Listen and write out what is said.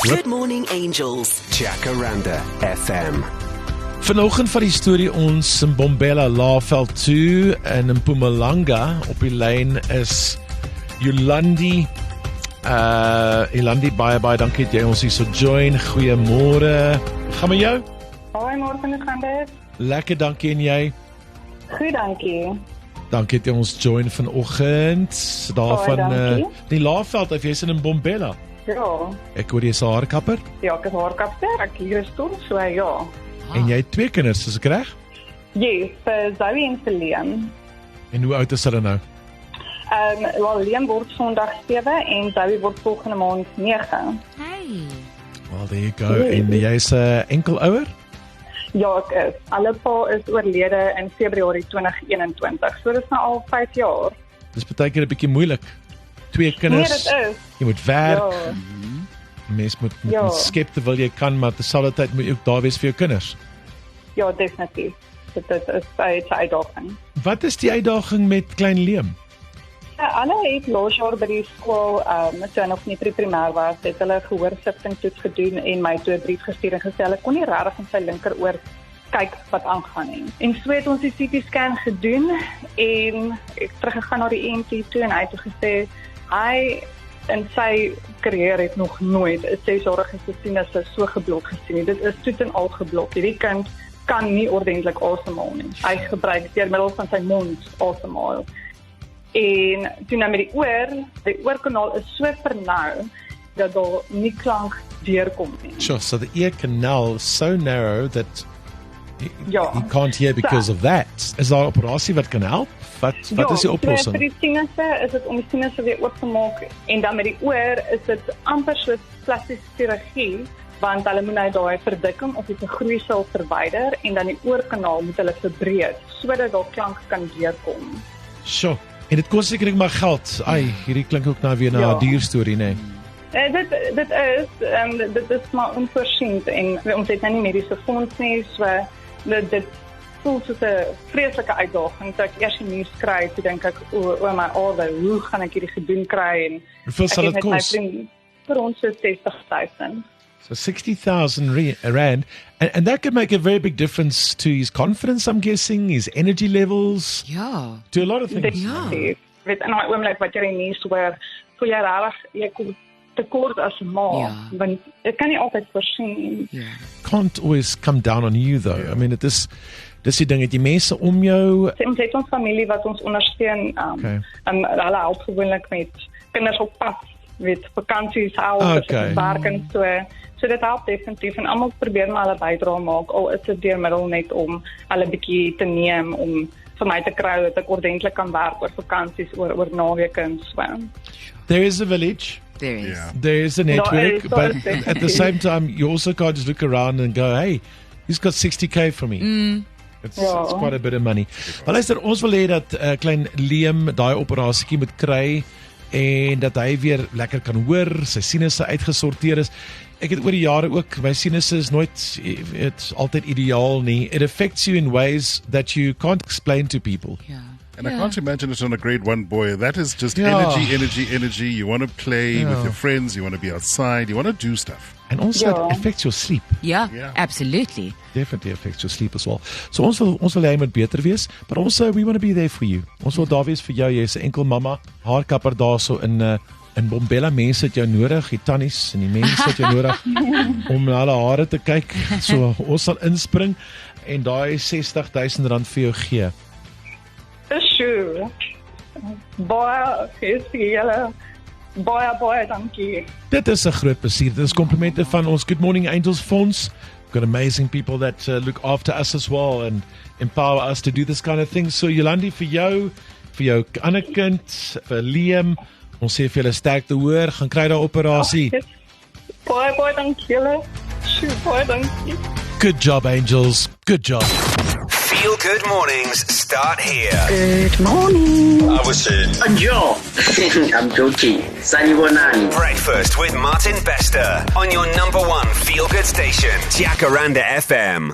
Good Morning Angels. Jacaranda FM. Vanoggend van die storie ons in Mbombela Laagveld toe en in Mpumalanga op die lyn is Yolandi. Yolandi, baie dankie dat jy ons hier so join. Goeiemôre. Gaan met jou? Hoi, môre, hoe gaan dit? Lekker, dankie en jy? Goed, dankie. Dankie dat jy ons join vanoggend. Daarvan die Laagveld, of jy's in Mbombela? Ja. Ek hoor jy's 'n haarkapper? Ja, ek is haarkapster, ek hier is toe, so ja. En jy het 2 kinders, is ek reg? Yes, vir Zoe en vir Liam. En hoe oud is hulle nou? Liam word Sondag 7 en Zoe word volgende maand 9. Hey. Well, there you go. En jy's 'n enkel ouer? Ja, ek is. Hulle pa is oorlede in Februarie 2021. So dit is nou al 5 jaar. Dis baie keer 'n bietjie moeilik. 2 kinders. Nee, dit is. Jy moet werk. Ja. Mens moet skep terwyl jy kan, maar terselfdertyd moet jy ook daar wees vir jou kinders. Ja, definitief. Dit is 'n uitdaging. Wat is die uitdaging met klein Liam? Ja, hulle het laas jaar by die skool, toe hy nog nie primêr was, het hulle gehoorsiftingtoets gedoen en my toe 'n brief gestuur en gesê hulle kon nie regtig in sy linkeroor kyk wat aangaan nie. En so het ons die CT-scan gedoen en ek teruggegaan na die ENT toe en hy het gesê hy in sy carrière het nog nooit 'n 6-jarige sinus so geblok gesien nie. Dit is toe en al geblok. Hierdie kind kan nie ordentlik asemhaal nie. Hy gebruik deur middel van sy mond asemhaal. En toe nou met die oorkanaal is so vernau dat daar nie klank deurkom nie. Sure, so the ear canal is so narrow that Ja. you can't hear because of that. Is daar 'n operasie wat kan help? Wat is die So oplossing? vir die sinusse is dit om die sinusse weer oop te maak en dan met die oor is dit amper so plastiese chirurgie want hulle moet nou daai verdikking of die groeisel verwyder en dan die oorkanaal moet hulle verbreek sodat daar klank kan deurkom. Sure. En dit kos seker maar geld. Ai, hierdie klink ook nou weer na 'n dierstorie, nee. Dit is maar onvoorsien en ons het nou nie mediese fonds nie, so dit voel soos 'n vreeslike uitdaging. Toe ek eers die nuus kry, toe dink ek, o my aarde, hoe gaan ek hierdie gedoen kry? En Hoeveel sal dit kos? Vir ons so 60,000. So 60,000 rand, and that could make a very big difference to his confidence, I'm guessing, his energy levels, Ja. to a lot of things. Definitief. Weet in daai oomblik wat jy die nuus hoor, voel jy regtig jy kom tekort as 'n ma, want ek kan nie altyd voorsien. Ja. Can't always come down on you though. I mean, dis die ding, het jy mense om jou. Ons het ons familie wat ons ondersteun, hulle help gewoonlik met kinders op pad, met vakansies help, werk en so dit help definitief en almal probeer maar hulle bydra maak, al is dit deur middel net om hulle bietjie te neem om vir my te kry dat ek ordentlik kan werk oor vakansies, oor naweke en so. There is a village. There is. Yeah. There is a network, is, but so is. at the same time, you also can't just look around and go, hey, he's got 60K for me. It's quite a bit of money. Maar luister, ons wil hê dat klein Liam daai operasietjie moet kry en dat hy weer lekker kan hoor, sy sinusse uitgesorteer is. Ek het oor die jare ook, my sinusse is nooit altyd ideaal nie. It affects you in ways that you can't explain to people. Ja. And I can't imagine it on a grade 1 boy. That is just energy. You want to play with your friends. You want to be outside. You want to do stuff. And also it affects your sleep. Ja, Yeah. absolutely. Definitely affects your sleep as well. So ons wil hê jy moet beter wees, but also we want to be there for you. Ons wil daar wees vir jou. Jy's 'n enkel mamma, haarkapper daarso in Mbombela. Mense het jou nodig, die tannies en die mense het jou nodig om na hulle hare te kyk. So ons sal inspring en daai 60,000 rand vir jou gee. Dis so. Baie julle. Baie dankie. Dit is 'n groot plesier. Dit is komplimente van ons Good Morning Angels Fonds. We've got amazing people that look after us as well and empower us to do this kind of thing. So Yolandi, vir jou ander kind, vir Liam, ons sê vir julle sterkte hoor, gaan kry daai operasie. Baie dankie julle. Baie dankie. Good job, Angels. Good job. Feel Good Mornings start here. Good morning. Yo, I'm Joji. Sanibonani. Breakfast with Martin Bester on your number 1 Feel Good station, Jacaranda FM.